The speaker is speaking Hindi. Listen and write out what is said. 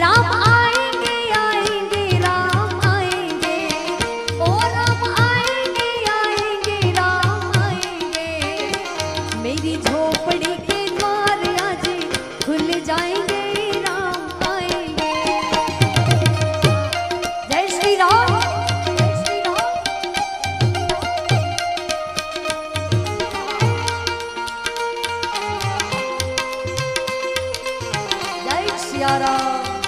राम आएंगे आएंगे राम आएंगे, ओ राम आएंगे राम आएंगे। मेरी झोपड़ी के द्वार आज खुल जाएंगे, राम आएंगे। जय श्री राम, जय श्री राम। जय सिया राम।